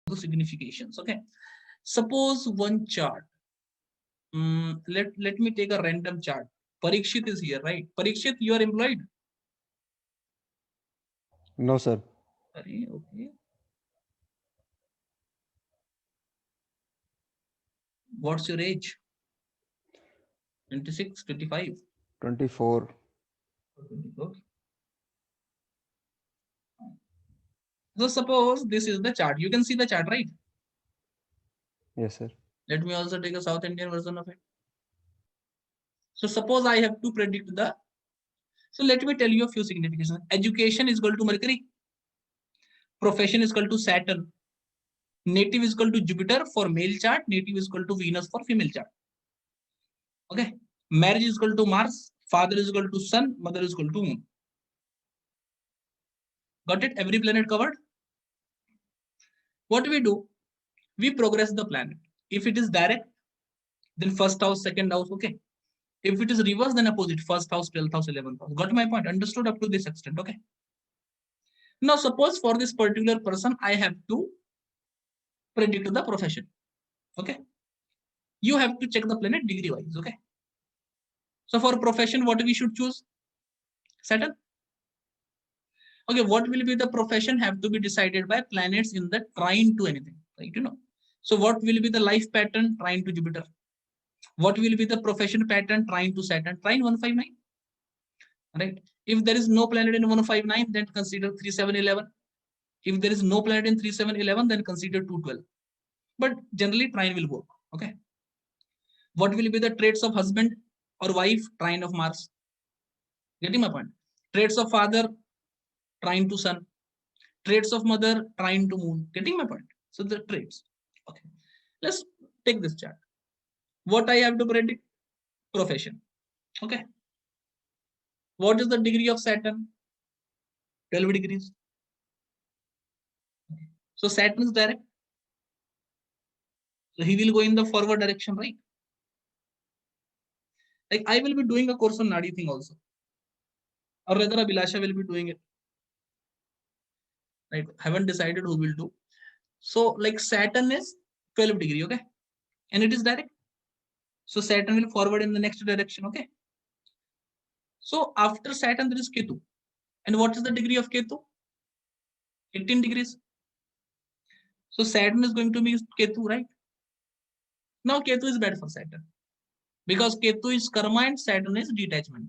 the significations. Okay, suppose one chart. Let me take a random chart. Parikshit is here, right? Parikshit, you are employed. No, sir. Okay. What's your age? 26, 25. 24. Okay. So suppose this is the chart. You can see the chart, right? Yes, sir. Let me also take a South Indian version of it. So suppose I have to predict the. So let me tell you a few significations. Education is equal to Mercury. Profession is equal to Saturn. Native is equal to Jupiter for male chart. Native is equal to Venus for female chart. Okay. Marriage is equal to Mars. Father is equal to Sun. Mother is equal to Moon. Got it? Every planet covered. What we do? We progress the planet. If it is direct, then first house, second house. Okay. If it is reverse, then opposite. First house, 12th house, 11th house. Got my point? Understood up to this extent. Okay. Now, suppose for this particular person, I have to predict the profession. Okay. You have to check the planet degree wise. Okay. So for profession, what we should choose? Saturn. Okay. What will be the profession have to be decided by planets in the trine to anything, right? So what will be the life pattern trine to Jupiter? What will be the profession pattern trine to Saturn? Trine 159. Right. If there is no planet in 159, then consider 3711. If there is no planet in 3711, then consider 212. But generally, trine will work. Okay. What will be the traits of husband or wife? Trine of Mars. Getting my point? Traits of father, trine to Sun. Traits of mother, trine to Moon. Getting my point? So the traits. Okay. Let's take this chart. What I have to predict? Profession. Okay. What is the degree of Saturn? 12 degrees. So Saturn is direct. So he will go in the forward direction, right? Like I will be doing a course on Nadi thing also. Or rather, Abhilasha will be doing it. Right? Haven't decided who will do. So, like Saturn is 12 degree, okay? And it is direct. So Saturn will forward in the next direction, okay? So after Saturn, there is Ketu. And what is the degree of Ketu? 18 degrees. So Saturn is going to be Ketu, right? Now Ketu is bad for Saturn. Because Ketu is karma and Saturn is detachment.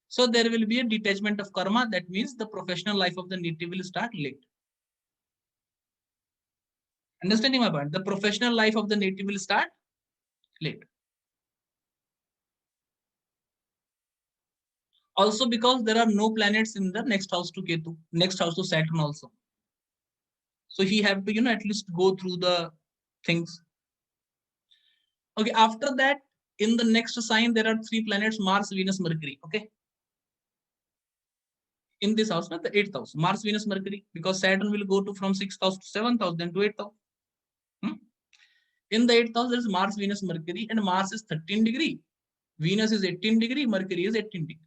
So there will be a detachment of karma. That means the professional life of the native will start late. Understanding my point? The professional life of the native will start late. Also because there are no planets in the next house to Ketu, next house to Saturn also. So he have to, at least go through the things. Okay, after that, in the next sign, there are three planets, Mars, Venus, Mercury. Okay. In this house, not the 8th house, Mars, Venus, Mercury, because Saturn will go to from 6th house to 7th house, then to 8th house. In the 8th house, there is Mars, Venus, Mercury, and Mars is 13 degree. Venus is 18 degree, Mercury is 18 degree.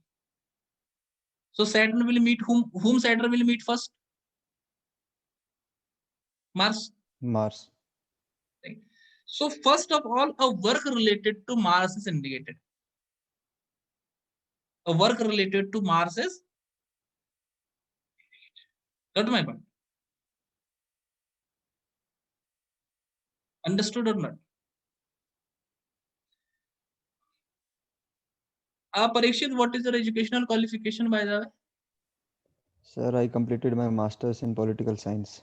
So Saturn will meet whom Saturn will meet first? Mars. Mars. Right. So first of all, a work related to Mars is indicated. A work related to Mars is. Got my point? Understood or not? Parikshit, what is your educational qualification by the way? Sir, I completed my master's in political science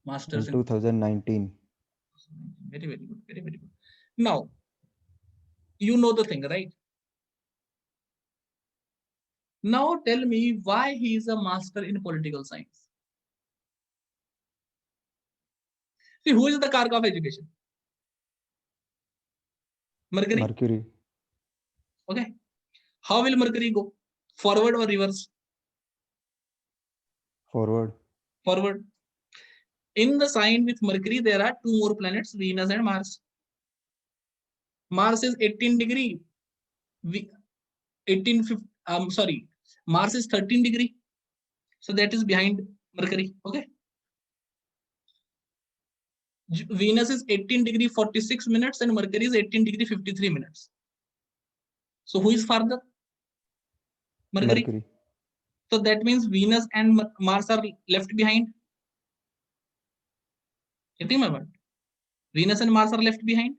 Masters in in. 2019. Very, very good. Very, very good. Now, you know the thing, right? Now tell me why he is a master in political science. See, who is the Karka of education? Mercury. Mercury. Okay. How will Mercury go? Forward or reverse? Forward. Forward. In the sign with Mercury, there are two more planets, Venus and Mars. Mars is 18 degree. 18, sorry. Mars is 13 degree. So that is behind Mercury. Okay. Venus is 18 degree 46 minutes and Mercury is 18 degree 53 minutes. So who is farther? Mercury. Mercury. So that means Venus and Mars are left behind. Getting my point? Venus and Mars are left behind.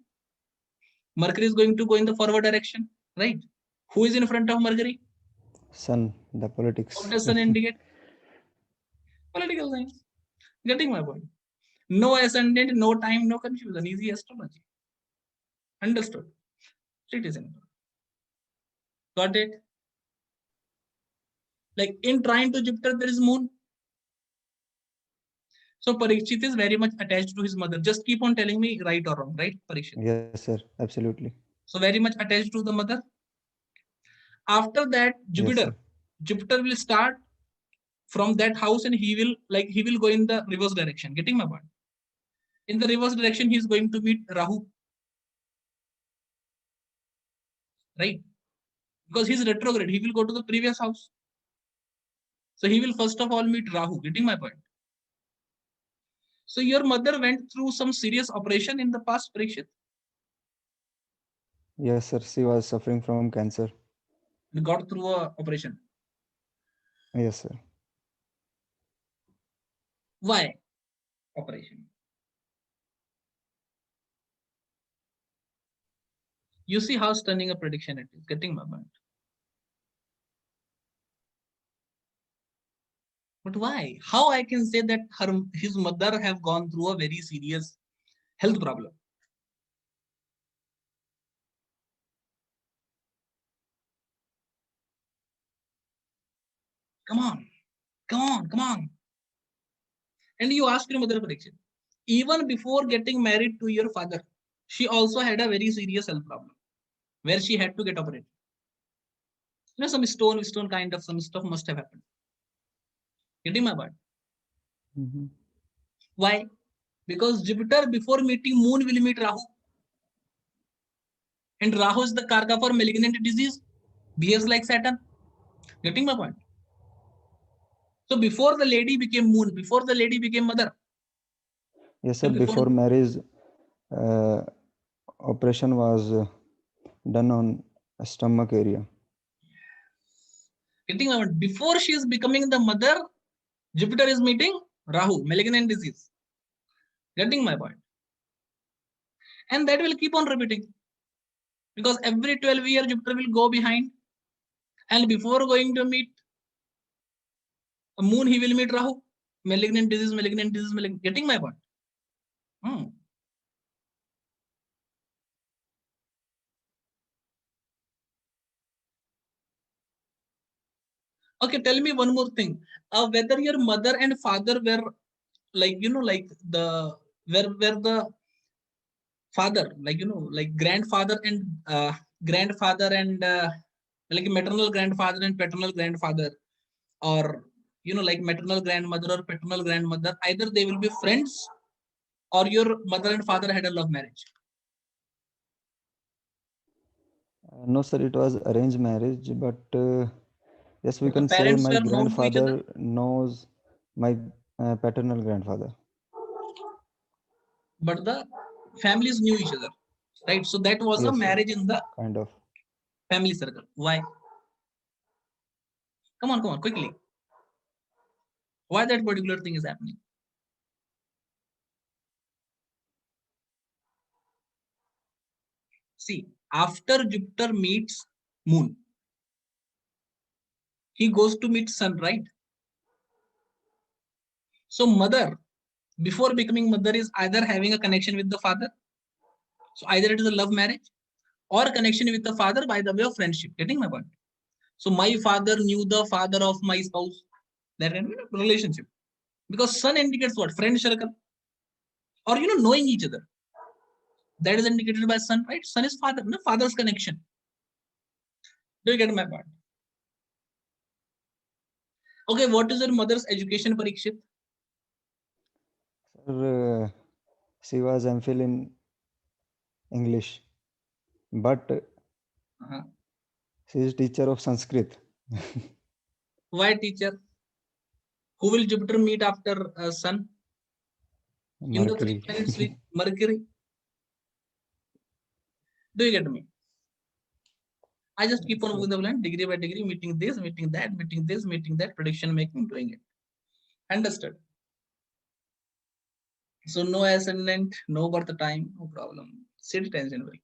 Mercury is going to go in the forward direction, right? Who is in front of Mercury? Sun, the politics. What does Sun indicate? Political science. Getting my point? No ascendant, no time, no confusion. Easy astrology. Understood? It is simple. Got it? Like in trine to Jupiter, there is moon. So Parikshit is very much attached to his mother. Just keep on telling me right or wrong, right, Parikshit? Yes, sir. Absolutely. So very much attached to the mother. After that, Jupiter, Yes, Jupiter will start from that house and he will go in the reverse direction. Getting my point? In the reverse direction, he is going to meet Rahu. Right? Because he's retrograde, he will go to the previous house. So he will first of all meet Rahu. Getting my point? So your mother went through some serious operation in the past, Parikshit? Yes, sir. She was suffering from cancer. Got through a operation. Yes, sir. Why operation? You see how stunning a prediction it is. Getting my point? But why? How I can say that his mother have gone through a very serious health problem? Come on, come on, come on. And you ask your mother, Parikshit, even before getting married to your father, she also had a very serious health problem where she had to get operated. You know, some stone kind of some stuff must have happened. Getting my point? Mhm. Why? Because Jupiter before meeting Moon will meet Rahu. And Rahu is the karka for malignant disease, behaves like Saturn. Getting my point? So before the lady became Moon, before the lady became mother. Yes, sir. And Before marriage, uh, operation was done on stomach area. Getting my point? Before she is becoming the mother, Jupiter is meeting Rahu, malignant disease. Getting my point? And that will keep on repeating. Because every 12 years, Jupiter will go behind. And before going to meet a Moon, he will meet Rahu. Malignant disease, malignant disease, malignant. Getting my point? Okay, tell me one more thing. Whether your mother and father were like, like where the father, like, like grandfather and like maternal grandfather and paternal grandfather, or, like maternal grandmother or paternal grandmother, either they will be friends or your mother and father had a love marriage. No, sir. It was arranged marriage, but yes, we But the can say parents my were known to each other, grandfather knows my paternal grandfather. but the families knew each other, right? So that was a Yes, sir. marriage in the Kind of. family circle. Why? Come on, quickly. Why that particular thing is happening? See, after Jupiter meets Moon, he goes to meet Sun, right? So mother, before becoming mother, is either having a connection with the father. So either it is a love marriage or a connection with the father by the way of friendship. Getting my point? So my father knew the father of my spouse. That kind of relationship. Because Sun indicates what? Friend circle. Or knowing each other. That is indicated by Sun, right? Sun is father, no? Father's connection. Do you get my point? Okay, what is your mother's education, Parikshit? Sir, she was MPhil in English, but she is teacher of Sanskrit. Why teacher? Who will Jupiter meet after Sun? In the 3 Mercury. planets with Mercury. Do you get me? I just keep on Yes, moving the planet degree by degree, meeting this, meeting that, meeting this, meeting that, prediction making, doing it. Understood? So no ascendant, no birth time, no problem. Sit tension free.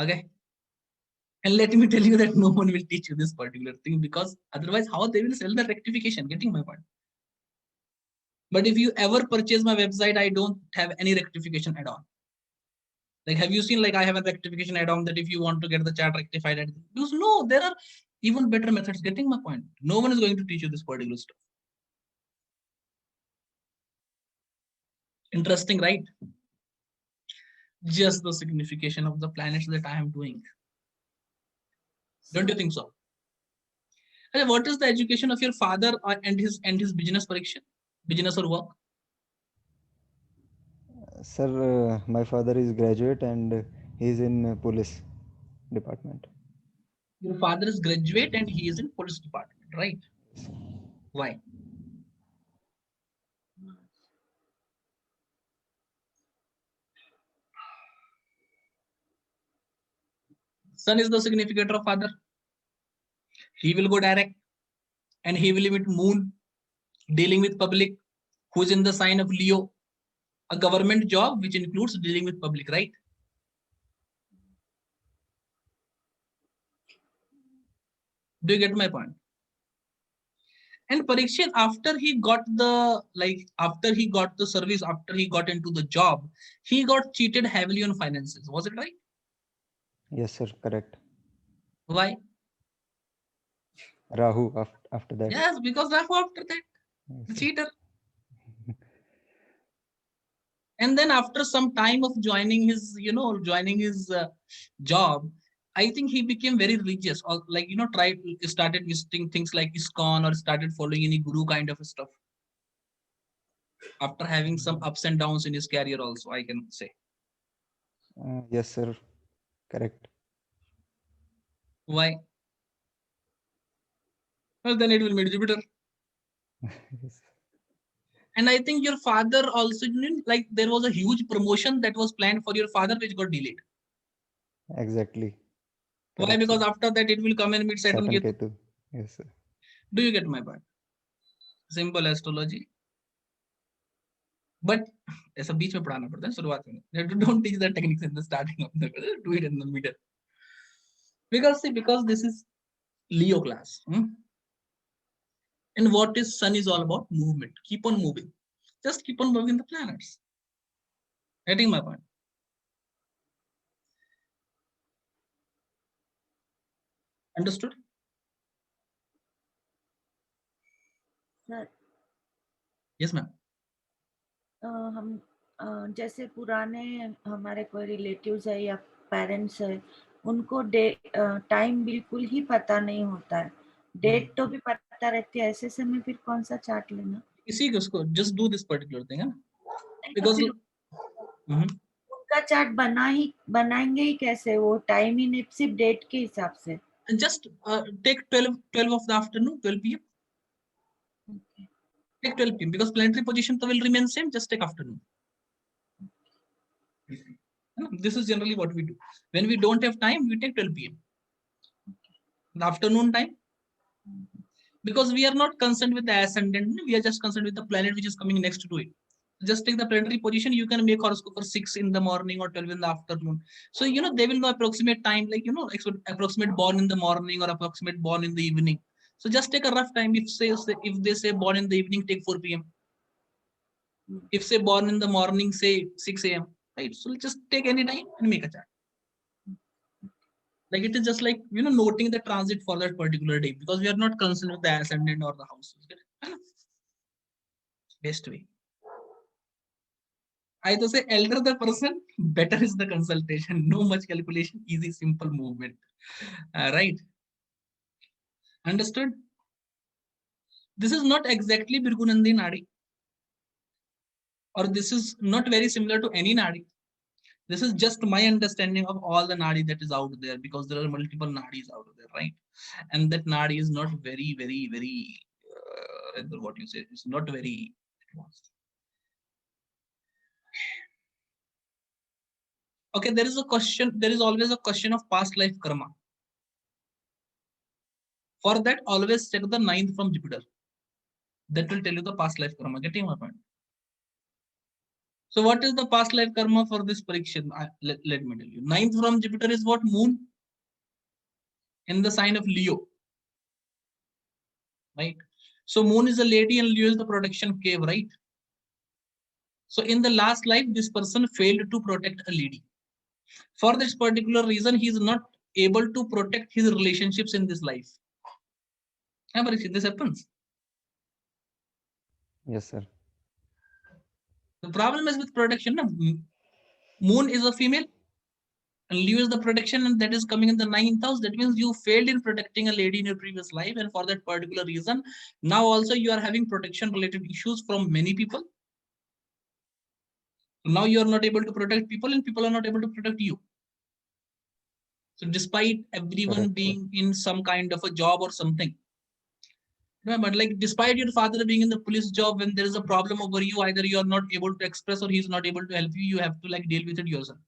Okay. And let me tell you that no one will teach you this particular thing, because otherwise, how they will sell the rectification? Getting my point? But if you ever purchase my website, I don't have any rectification add-on. Like, have you seen, like, I have a rectification add-on that if you want to get the chart rectified, because no, there are even better methods. Getting my point? No one is going to teach you this particular stuff. Interesting, right? Just the signification of the planets that I am doing. Don't you think so? And what is the education of your father and his business prediction, business or work? sir, my father is graduate and he is in police department. Your father is graduate and he is in police department, right? Why? Sun is the significator of father. He will go direct and he will meet moon, dealing with public, who's in the sign of Leo, a government job which includes dealing with public, right? Do you get my point? And Parikshit, after he got the, like, after he got the service, after he got into the job, he got cheated heavily on finances. Was it right? Yes, sir, correct. Why? Rahu after that. Yes, because Rahu after that, Yes, the sir. cheater. And then after some time of joining his, joining his job, I think he became very religious, or, like, tried, started visiting things like ISKCON, or started following any guru kind of stuff. After having some ups and downs in his career, also, I can say. Yes, sir, correct. Why? Well, then it will meet Jupiter. Yes, And I think your father also, like, there was a huge promotion that was planned for your father, which got delayed. exactly. Why? Correct, Because sir. after that, it will come and meet Saturn Saturn Ketu. Ketu. Yes, sir. Do you get my point? Simple astrology. But ऐसा बीच में पढ़ाना पड़ता है शुरुआत में. Don't teach the techniques in the starting of the, do it in the middle. Because see, because this is Leo class. And what is sun is all about? Movement. Keep on moving. Just keep on moving the planets. Getting my point? Understood? Sir Yes, ma'am. हम जैसे पुराने हमारे कोई relatives है या parents है, उनको time बिल्कुल ही पता नहीं होता है, डेट तो भी पता रहती है, ऐसे समय फिर कौन सा चार्ट लेना? इसी को उसको just do this particular thing, है ना? नहीं तो Because फिर उनका चार्ट बनाएंगे ही कैसे? वो टाइम ही नहीं, सिर्फ डेट के हिसाब से. just take 12 of the afternoon, 12 p.m. Okay. Take 12 p.m. because planetary position will remain same. Just take afternoon. This is generally what we do. When we don't have time, we take 12 p.m. The afternoon time, because we are not concerned with the ascendant. We are just concerned with the planet which is coming next to it. Just take the planetary position. You can make horoscope for 6 in the morning or 12 in the afternoon. So, they will know approximate time, like, approximate born in the morning or approximate born in the evening. So just take a rough time. If they say born in the evening, take 4 p.m. If say born in the morning, say 6 a.m. Right? So just take any time and make a chart. Like, it is just like, noting the transit for that particular day, because we are not concerned with the ascendant or the houses. Best way. I to say, elder the person, better is the consultation. No much calculation, easy, simple movement. Right? Understood? This is not exactly Bhrigunandi Nadi, or this is not very similar to any Nadi. This is just my understanding of all the Nadi that is out there, because there are multiple Nadis out there, right? And that Nadi is not very, very, very, what you say, it's not very advanced. Okay, there is a question, there is always a question of past life karma. For that, always check the 9th from Jupiter. That will tell you the past life karma. Getting my point? So what is the past life karma for this Pariksha? Let me tell you. 9th from Jupiter is what? Moon in the sign of Leo. Right? So Moon is a lady and Leo is the protection cave, right? So in the last life, this person failed to protect a lady. For this particular reason, he is not able to protect his relationships in this life. Yeah, Parikshit, this happens. Yes, sir. The problem is with protection. No? Moon is a female and Leo is the protection, and that is coming in the 9th house. That means you failed in protecting a lady in your previous life, and for that particular reason, now also you are having protection related issues from many people. Now you are not able to protect people, and people are not able to protect you. So despite everyone Correct, sir. being in some kind of a job or something, but like despite your father being in the police job, when there is a problem over you, either you are not able to express or he's not able to help you, you have to like deal with it yourself.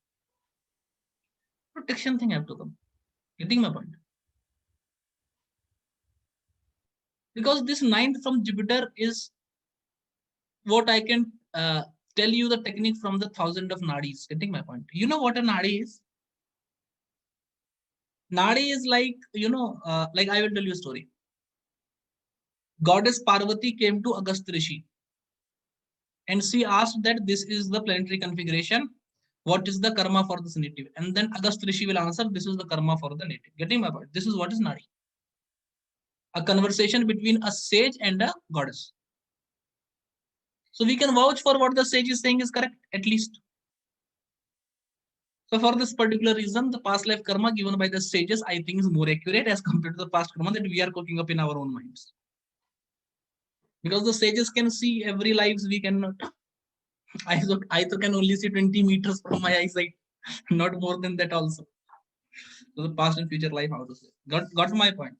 Protection thing have to come. Getting my point? Because this 9th from Jupiter is what I can tell you the technique from the 1000 of nadis. Getting my point? You know what a nadi is? Nadi is like, like I will tell you a story. Goddess Parvati came to Agastya Rishi and she asked that this is the planetary configuration. What is the karma for this native? And then Agastya Rishi will answer, this is the karma for the native. Getting my point? This is what is Nadi. A conversation between a sage and a goddess. So we can vouch for what the sage is saying is correct, at least. So for this particular reason, the past life karma given by the sages, I think, is more accurate as compared to the past karma that we are cooking up in our own minds. Because the sages can see every lives we cannot. I can only see 20 meters from my eyesight, not more than that also. So the past and future life, how to say. Got my point.